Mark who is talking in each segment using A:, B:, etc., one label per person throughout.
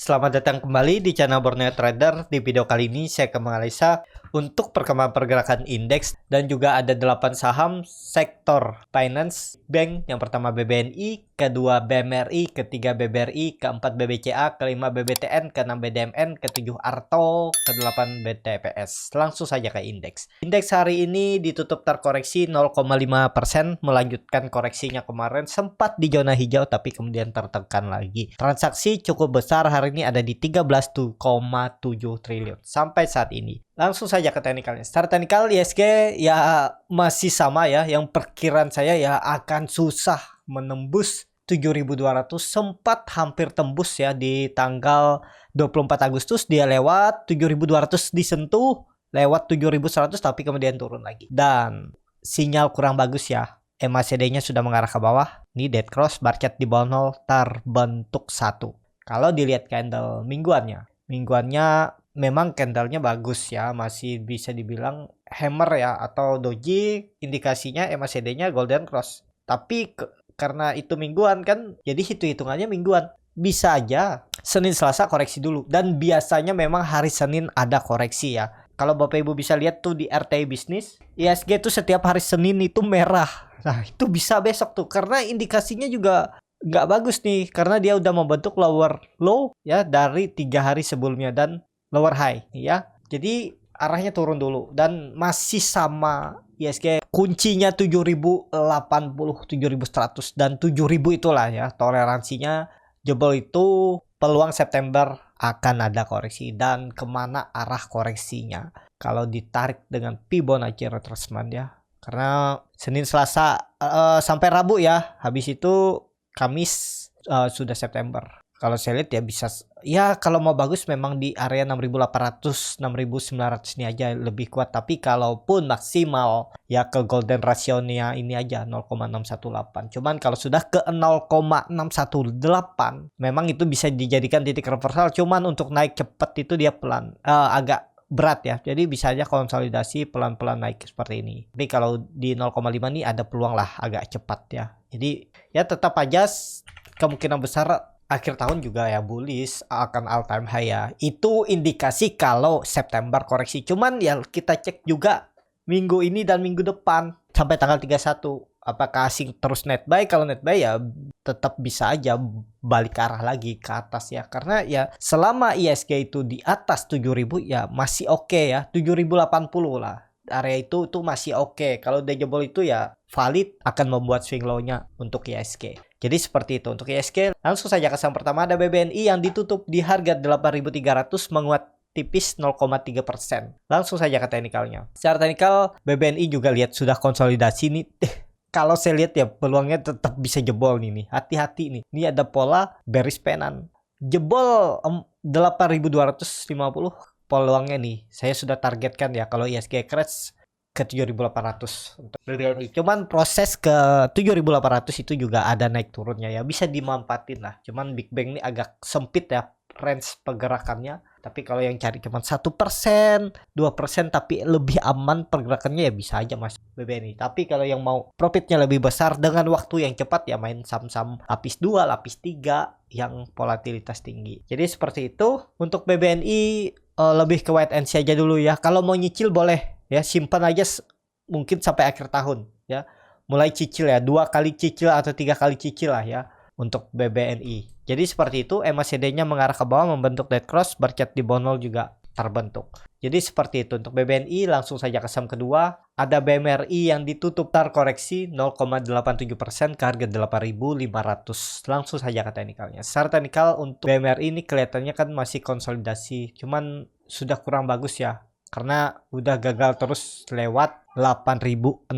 A: Selamat datang kembali di channel Borneo Trader. Di video kali ini saya akan menganalisa untuk perkembangan pergerakan indeks dan juga ada 8 saham sektor finance bank. Yang pertama BBNI, kedua BMRI, ketiga BBRI, keempat BBCA, kelima BBTN, keenam BDMN, ketujuh Arto, kedelapan BTPS. Langsung saja ke indeks. Indeks hari ini ditutup terkoreksi 0,5%, melanjutkan koreksinya kemarin sempat di zona hijau tapi kemudian tertekan lagi. Transaksi cukup besar hari ini ada di 13,7 triliun sampai saat ini. Langsung saja ke teknikalnya. Secara teknikal ISG ya masih sama ya, yang perkiraan saya ya akan susah menembus 7.200, sempat hampir tembus ya di tanggal 24 Agustus, dia lewat 7.200 disentuh, lewat 7.100 tapi kemudian turun lagi. Dan sinyal kurang bagus ya. MACD-nya sudah mengarah ke bawah. Ini dead cross, bar chart di bawah 0 terbentuk satu. Kalau dilihat candle mingguannya memang candlenya bagus ya, masih bisa dibilang hammer ya atau doji, indikasinya MACD-nya golden cross. Tapi karena itu mingguan kan, jadi hitung-hitungannya mingguan. Bisa aja Senin Selasa koreksi dulu, dan biasanya memang hari Senin ada koreksi ya. Kalau Bapak Ibu bisa lihat tuh di RTI Bisnis, ISG tuh setiap hari Senin itu merah. Nah itu bisa besok tuh, karena indikasinya juga nggak bagus nih, karena dia udah membentuk lower low ya dari 3 hari sebelumnya dan lower high ya. Jadi arahnya turun dulu dan masih sama ISG kuncinya 7080, 7100 dan 7000 itulah ya toleransinya. Jebol itu peluang September akan ada koreksi, dan kemana arah koreksinya kalau ditarik dengan Fibonacci retracement ya, karena Senin Selasa sampai Rabu ya, habis itu Kamis sudah September. Kalau saya lihat ya bisa ya, kalau mau bagus memang di area 6.800 6.900 ini aja lebih kuat, tapi kalaupun maksimal ya ke golden ratio-nya ini aja 0,618. Cuman kalau sudah ke 0,618 memang itu bisa dijadikan titik reversal, cuman untuk naik cepat itu dia pelan, agak berat ya. Jadi bisa aja konsolidasi pelan-pelan naik seperti ini. Tapi kalau di 0,5 ini ada peluang lah agak cepat ya. Jadi ya tetap aja kemungkinan besar akhir tahun juga ya bullish, akan all time high ya. Itu indikasi kalau September koreksi. Cuman ya kita cek juga minggu ini dan minggu depan sampai tanggal 31. Apakah asing terus net buy? Kalau net buy ya tetap bisa aja balik arah lagi ke atas ya. Karena ya selama ISG itu di atas 7.000 ya masih oke ya. 7.080 lah. Area itu masih oke. Kalau dia jebol itu ya valid, akan membuat swing low-nya untuk ISG. Jadi seperti itu untuk ISG. Langsung saja ke saham pertama, ada BBNI yang ditutup di harga 8.300, menguat tipis 0,3%. Langsung saja ke teknikalnya. Secara teknikal BBNI juga lihat sudah konsolidasi nih. Kalau saya lihat ya peluangnya tetap bisa jebol nih. Hati-hati nih. Ini ada pola bearish penan. Jebol 8.250 peluangnya nih. Saya sudah targetkan ya kalau ISG crash ke 7.800 untuk BBNI. Cuman proses ke 7.800 itu juga ada naik turunnya ya, bisa dimanfaatin lah. Cuman Big Bang ini agak sempit ya range pergerakannya. Tapi kalau yang cari cuman 1%, 2% tapi lebih aman pergerakannya ya bisa aja Mas BBNI. Tapi kalau yang mau profitnya lebih besar dengan waktu yang cepat ya main saham-saham lapis 2, lapis 3 yang volatilitas tinggi. Jadi seperti itu untuk BBNI. Lebih ke wait and see aja dulu ya. Kalau mau nyicil boleh ya, simpan aja mungkin sampai akhir tahun ya. Mulai cicil ya, 2 kali cicil atau 3 kali cicil lah ya untuk BBNI. Jadi seperti itu, MACD-nya mengarah ke bawah membentuk dead cross, bar chart di bawah 0 juga terbentuk. Jadi seperti itu untuk BBNI. Langsung saja ke saham kedua, ada BMRI yang ditutup terkoreksi 0,87% ke harga 8.500. Langsung saja ke teknikalnya. Secara teknikal untuk BMRI ini kelihatannya kan masih konsolidasi, cuman sudah kurang bagus ya, karena udah gagal terus lewat 8.600,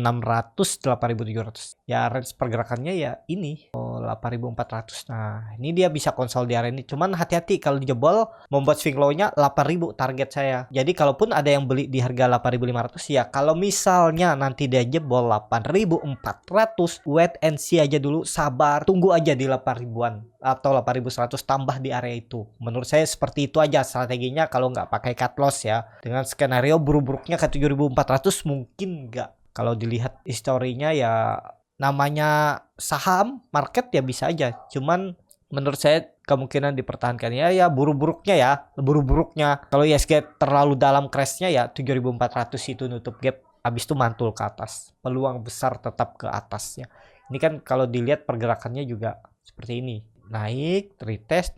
A: 8.700 ya. Range pergerakannya ya ini 8.400. Nah ini dia bisa konsolidasi ini, cuman hati-hati kalau dijebol membuat swing low-nya 8.000 target saya. Jadi kalaupun ada yang beli di harga 8.500 ya, kalau misalnya nanti dia jebol 8.400, wait and see aja dulu, sabar, tunggu aja di 8.000-an atau 8.100, tambah di area itu. Menurut saya seperti itu aja strateginya kalau nggak pakai cut loss ya. Dengan skenario buruk-buruknya ke 7.400 mungkin nggak. Kalau dilihat historinya ya namanya saham market ya bisa aja, cuman menurut saya kemungkinan dipertahankan ya buruk-buruknya kalau ISG terlalu dalam crashnya ya 7.400 itu nutup gap, habis itu mantul ke atas, peluang besar tetap ke atas ya. Ini kan kalau dilihat pergerakannya juga seperti ini, naik retest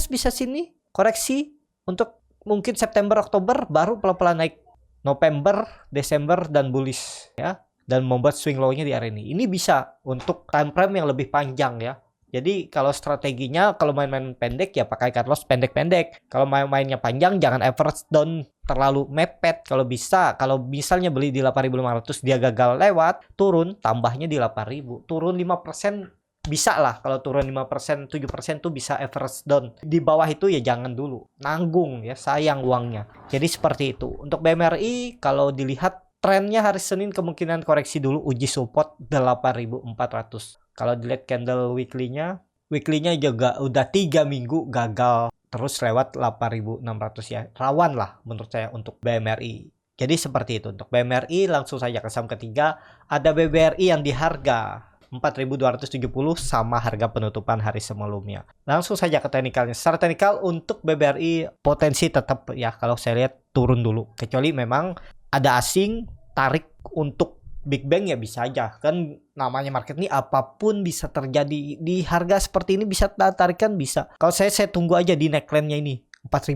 A: bisa sini koreksi untuk mungkin September Oktober, baru pelan-pelan naik November Desember dan bullish ya, dan membuat swing low-nya di area ini bisa untuk time frame yang lebih panjang ya. Jadi kalau strateginya kalau main-main pendek ya pakai cut loss pendek-pendek. Kalau main-mainnya panjang jangan average down terlalu mepet. Kalau bisa, kalau misalnya beli di 8.500 dia gagal lewat, turun tambahnya di 8.000. Turun 5% bisa lah. Kalau turun 5%, 7% tuh bisa average down. Di bawah itu ya jangan dulu. Nanggung ya, sayang uangnya. Jadi seperti itu. Untuk BMRI kalau dilihat trennya hari Senin kemungkinan koreksi dulu, uji support 8.400. Kalau dilihat candle weekly-nya juga udah 3 minggu gagal terus lewat 8.600 ya. Rawan lah menurut saya untuk BMRI. Jadi seperti itu. Untuk BMRI langsung saja ke saham ketiga. Ada BBRI yang di harga 4.270 sama harga penutupan hari sebelumnya. Langsung saja ke teknikalnya. Secara teknikal untuk BBRI potensi tetap ya kalau saya lihat turun dulu. Kecuali memang ada asing tarik untuk Big Bang ya bisa aja. Kan namanya market ini apapun bisa terjadi. Di harga seperti ini bisa tarikan bisa. Kalau saya tunggu aja di neckline-nya ini 4.200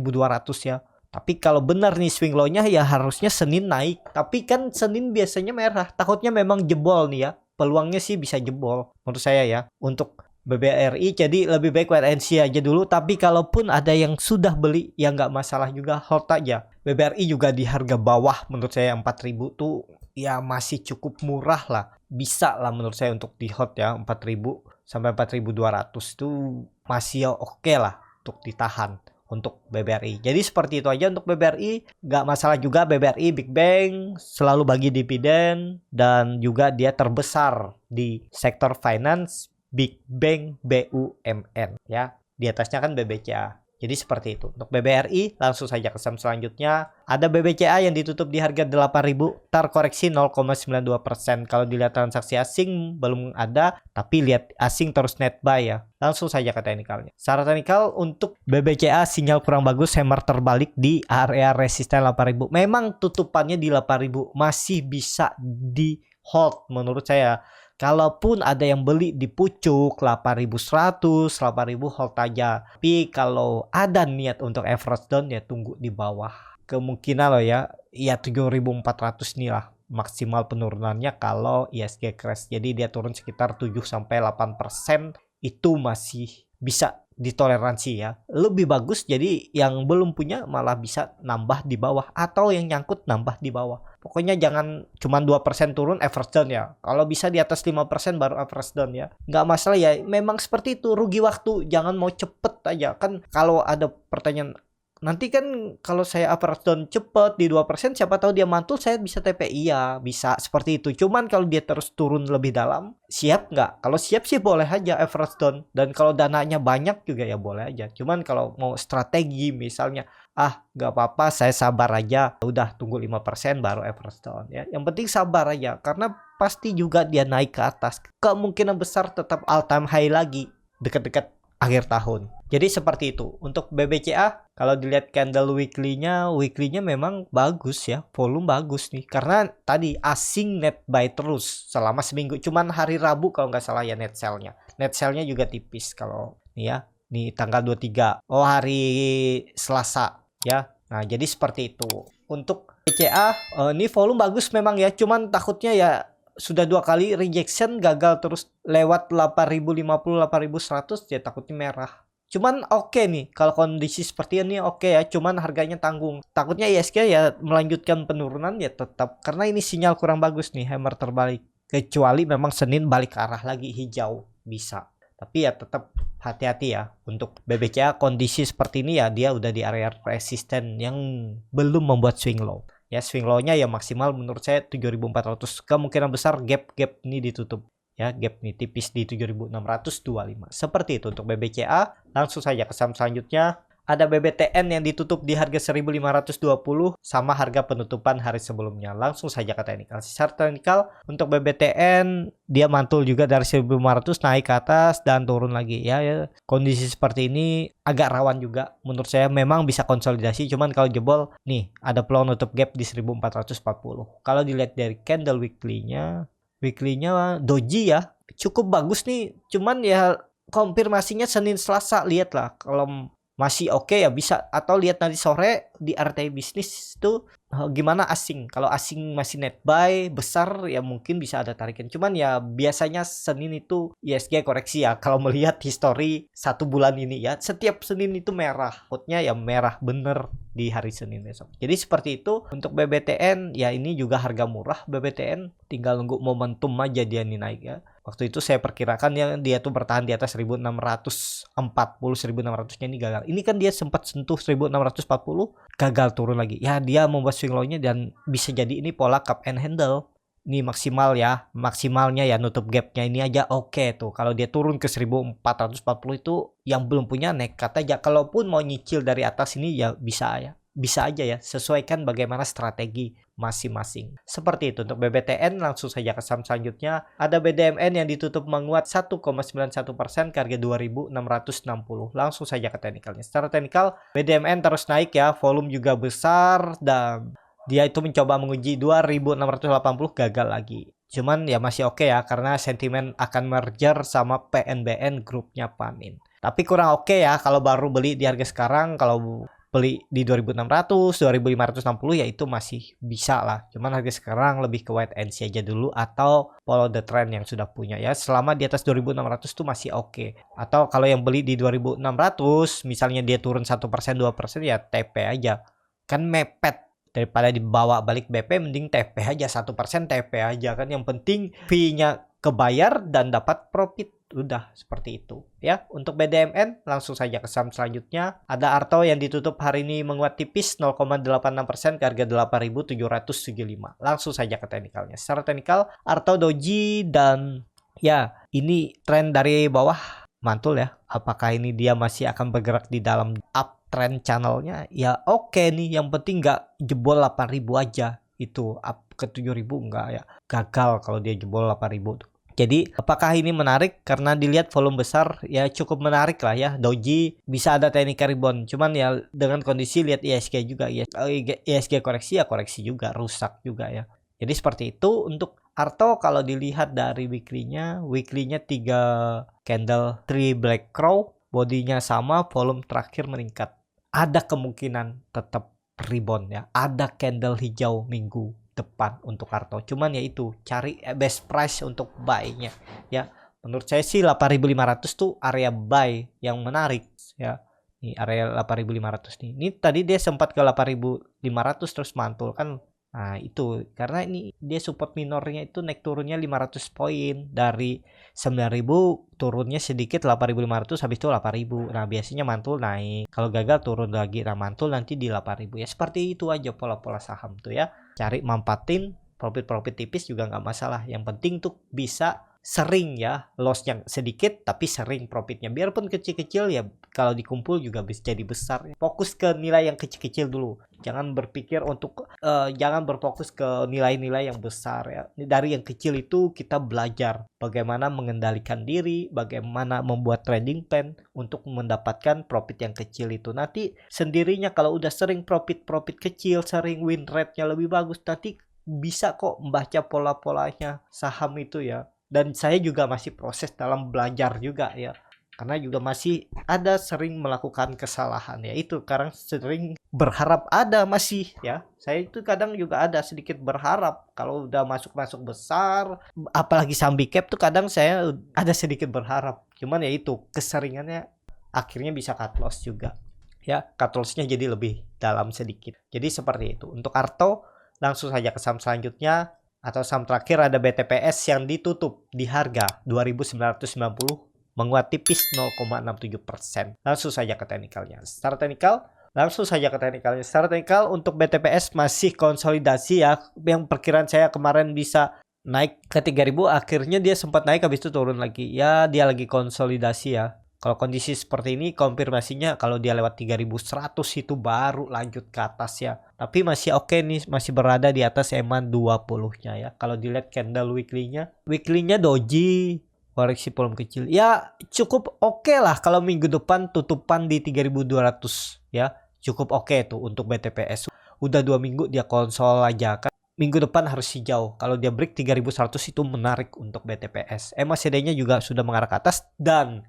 A: ya. Tapi kalau benar nih swing low-nya ya harusnya Senin naik. Tapi kan Senin biasanya merah. Takutnya memang jebol nih ya. Peluangnya sih bisa jebol menurut saya ya. Untuk BBRI jadi lebih baik wait and see aja dulu. Tapi kalaupun ada yang sudah beli ya nggak masalah juga, hold aja. BBRI juga di harga bawah menurut saya 4.000 tuh ya masih cukup murah lah. Bisa lah menurut saya untuk di hold ya, 4.000 sampai 4.200 itu masih oke lah untuk ditahan untuk BBRI. Jadi seperti itu aja untuk BBRI. Nggak masalah juga BBRI Big Bang selalu bagi dividen dan juga dia terbesar di sektor finance Big Bang BUMN ya. Di atasnya kan BBCA. Jadi seperti itu. Untuk BBRI langsung saja ke saham selanjutnya. Ada BBCA yang ditutup di harga 8.000, terkoreksi 0,92%. Kalau dilihat transaksi asing belum ada, tapi lihat asing terus net buy ya. Langsung saja ke teknikalnya. Secara teknikal untuk BBCA sinyal kurang bagus, hammer terbalik di area resisten 8.000. Memang tutupannya di 8.000 masih bisa di hold menurut saya. Kalaupun ada yang beli di pucuk 8.100, 8.000 hold aja. Tapi kalau ada niat untuk average down ya tunggu di bawah. Kemungkinan loh ya 7.400 nih lah maksimal penurunannya kalau ISG crash. Jadi dia turun sekitar 7-8% itu masih bisa ditoleransi ya. Lebih bagus jadi yang belum punya malah bisa nambah di bawah atau yang nyangkut nambah di bawah. Pokoknya jangan cuma 2% turun average down ya. Kalau bisa di atas 5% baru average down ya. Nggak masalah ya. Memang seperti itu, rugi waktu. Jangan mau cepet aja. Kan kalau ada pertanyaan, nanti kan kalau saya average down cepet di 2%, siapa tahu dia mantul saya bisa TP. Iya, bisa seperti itu. Cuman kalau dia terus turun lebih dalam, siap nggak? Kalau siap sih boleh aja average down. Dan kalau dananya banyak juga ya boleh aja. Cuman kalau mau strategi misalnya, nggak apa-apa saya sabar aja. Udah tunggu 5% baru average down ya. Yang penting sabar aja. Karena pasti juga dia naik ke atas. Kemungkinan besar tetap all time high lagi dekat-dekat akhir tahun. Jadi seperti itu. Untuk BBCA kalau dilihat candle weekly-nya memang bagus ya. Volume bagus nih. Karena tadi asing net buy terus selama seminggu. Cuman hari Rabu kalau nggak salah ya net sell-nya. Net sell-nya juga tipis kalau nih ya. Nih tanggal 23. Oh hari Selasa ya. Nah jadi seperti itu. Untuk BCA ini volume bagus memang ya. Cuman takutnya ya sudah 2 kali rejection gagal terus lewat 8.050 8.100 ya takutnya merah. Cuman oke nih kalau kondisi seperti ini oke ya, cuman harganya tanggung. Takutnya ISG ya melanjutkan penurunan ya tetap karena ini sinyal kurang bagus nih, hammer terbalik. Kecuali memang Senin balik ke arah lagi hijau bisa. Tapi ya tetap hati-hati ya untuk BBCA kondisi seperti ini ya dia udah di area resisten yang belum membuat swing low. Ya swing low-nya ya maksimal menurut saya 7.400. Kemungkinan besar gap ini ditutup. Ya gap nih tipis di 7.625. Seperti itu untuk BBCA. Langsung saja ke saham selanjutnya. Ada BBTN yang ditutup di harga 1.520 sama harga penutupan hari sebelumnya. Langsung saja ke teknikal. Secara teknikal untuk BBTN dia mantul juga dari 1.500 naik ke atas dan turun lagi ya. Kondisi seperti ini agak rawan juga menurut saya, memang bisa konsolidasi, cuman kalau jebol nih ada peluang nutup gap di 1.440. Kalau dilihat dari candle weekly-nya doji ya cukup bagus nih, cuman ya konfirmasinya Senin Selasa, lihatlah kalau masih oke ya bisa, atau lihat nanti sore di RTI bisnis itu gimana asing. Kalau asing masih net buy besar ya mungkin bisa ada tarikan, cuman ya biasanya Senin itu ISG koreksi ya. Kalau melihat histori 1 bulan ini ya, setiap Senin itu merah, outnya ya merah bener di hari Senin besok. Jadi seperti itu untuk BBTN ya. Ini juga harga murah BBTN, tinggal nunggu momentum aja dia nih naik ya. Waktu itu saya perkirakan ya dia tuh bertahan di atas 1640, 1600-nya ini gagal. Ini kan dia sempat sentuh 1640, gagal turun lagi. Ya dia membuat swing low-nya dan bisa jadi ini pola cup and handle. Ini maksimal ya, maksimalnya ya nutup gap-nya ini aja oke tuh. Kalau dia turun ke 1440 itu yang belum punya nekat aja. Kalaupun mau nyicil dari atas ini ya bisa ya. Bisa aja ya, sesuaikan bagaimana strategi masing-masing. Seperti itu untuk BBTN. Langsung saja ke saham selanjutnya. Ada BDMN yang ditutup menguat 1,91% ke harga 2.660. Langsung saja ke teknikalnya. Secara teknikal BDMN terus naik ya, volume juga besar dan dia itu mencoba menguji 2.680, gagal lagi. Cuman ya masih oke ya, karena sentimen akan merger sama PNBN grupnya Panin. Tapi kurang oke ya kalau baru beli di harga sekarang. Kalau beli di 2.600, 2.560 ya itu masih bisa lah. Cuman harga sekarang lebih ke wait and see aja dulu, atau follow the trend yang sudah punya ya. Selama di atas 2.600 tuh masih oke. Atau kalau yang beli di 2.600 misalnya dia turun 1% 2% ya TP aja. Kan mepet, daripada dibawa balik BP mending TP aja 1%, TP aja kan, yang penting fee-nya kebayar dan dapat profit. Udah seperti itu ya. Untuk BDMN langsung saja ke saham selanjutnya. Ada Arto yang ditutup hari ini menguat tipis 0,86% ke harga 8.775. Langsung saja ke teknikalnya. Secara teknikal Arto doji dan ya ini tren dari bawah mantul ya. Apakah ini dia masih akan bergerak di dalam uptrend channelnya? Ya oke nih, yang penting nggak jebol 8.000 aja. Itu up ke 7.000 enggak ya. Gagal kalau dia jebol 8.000 tuh. Jadi apakah ini menarik? Karena dilihat volume besar ya cukup menarik lah ya. Doji bisa ada technical rebound. Cuman ya dengan kondisi lihat ISG juga. ISG koreksi ya koreksi juga, rusak juga ya. Jadi seperti itu untuk Arto. Kalau dilihat dari weekly-nya 3 candle 3 black crow, bodinya sama, volume terakhir meningkat. Ada kemungkinan tetap rebound ya. Ada candle hijau minggu depan untuk Arto. Cuman ya itu cari best price untuk buy-nya ya. Menurut saya sih 8.500 tuh area buy yang menarik ya. Ini area 8.500 nih. Ini tadi dia sempat ke 8.500 terus mantul kan. Nah itu karena ini dia support minornya itu naik turunnya 500 poin, dari 9.000 turunnya sedikit 8.500, habis itu 8.000. Nah biasanya mantul naik, kalau gagal turun lagi, nah mantul nanti di 8.000 ya. Seperti itu aja pola-pola saham tuh ya. Cari manfaatin profit tipis juga nggak masalah, yang penting tuh bisa sering ya, lossnya sedikit tapi sering profitnya, biarpun kecil-kecil ya, kalau dikumpul juga bisa jadi besar. Fokus ke nilai yang kecil-kecil dulu, jangan berpikir untuk jangan berfokus ke nilai-nilai yang besar ya. Dari yang kecil itu kita belajar bagaimana mengendalikan diri, bagaimana membuat trading plan untuk mendapatkan profit yang kecil itu. Nanti sendirinya kalau udah sering profit kecil, sering win rate-nya lebih bagus, nanti bisa kok membaca pola-polanya saham itu ya. Dan saya juga masih proses dalam belajar juga ya, karena juga masih ada sering melakukan kesalahan ya. Itu kadang sering berharap ada masih ya. Saya itu kadang juga ada sedikit berharap kalau udah masuk besar, apalagi saham big cap tuh kadang saya ada sedikit berharap. Cuman ya itu keseringannya akhirnya bisa cut loss juga ya. Cut lossnya jadi lebih dalam sedikit. Jadi seperti itu untuk Arto. Langsung saja ke saham selanjutnya atau saham terakhir, ada BTPS yang ditutup di harga 2.990, menguat tipis 0,67%. Langsung saja ke teknikalnya. Secara teknikal untuk BTPS masih konsolidasi ya. Yang perkiraan saya kemarin bisa naik ke 3.000, akhirnya dia sempat naik habis itu turun lagi. Ya dia lagi konsolidasi ya. Kalau kondisi seperti ini konfirmasinya kalau dia lewat 3100 itu baru lanjut ke atas ya. Tapi masih oke nih, masih berada di atas EMA 20-nya ya. Kalau dilihat candle weekly-nya doji, koreksi volume kecil. Ya cukup oke lah kalau minggu depan tutupan di 3200 ya. Cukup oke tuh untuk BTPS. Udah 2 minggu dia konsol aja kan. Minggu depan harus hijau. Kalau dia break 3100 itu menarik untuk BTPS. EMA CD-nya juga sudah mengarah ke atas dan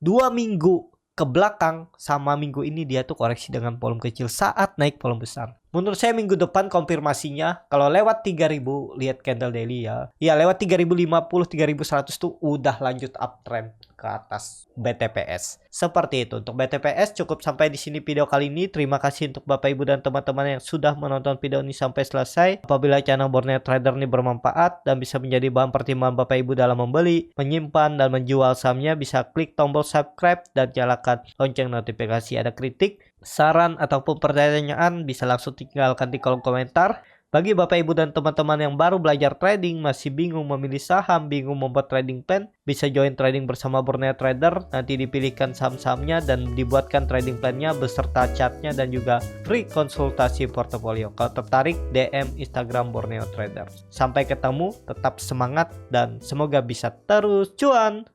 A: 2 minggu ke belakang sama minggu ini dia tuh koreksi dengan volume kecil saat naik volume besar. Menurut saya minggu depan konfirmasinya kalau lewat 3000 lihat candle daily ya. Ya lewat 3050, 3100 tuh udah lanjut uptrend ke atas BTPS. Seperti itu untuk BTPS. Cukup sampai di sini video kali ini. Terima kasih untuk Bapak Ibu dan teman-teman yang sudah menonton video ini sampai selesai. Apabila channel Borneo Trader ini bermanfaat dan bisa menjadi bahan pertimbangan Bapak Ibu dalam membeli, menyimpan dan menjual sahamnya, bisa klik tombol subscribe dan nyalakan lonceng notifikasi. Ada kritik, saran ataupun pertanyaan bisa langsung tinggalkan di kolom komentar. Bagi Bapak Ibu dan teman-teman yang baru belajar trading, masih bingung memilih saham, bingung membuat trading plan, bisa join trading bersama Borneo Trader. Nanti dipilihkan saham-sahamnya dan dibuatkan trading plan-nya beserta chartnya dan juga free konsultasi portofolio. Kalau tertarik, DM Instagram Borneo Trader. Sampai ketemu, tetap semangat dan semoga bisa terus cuan.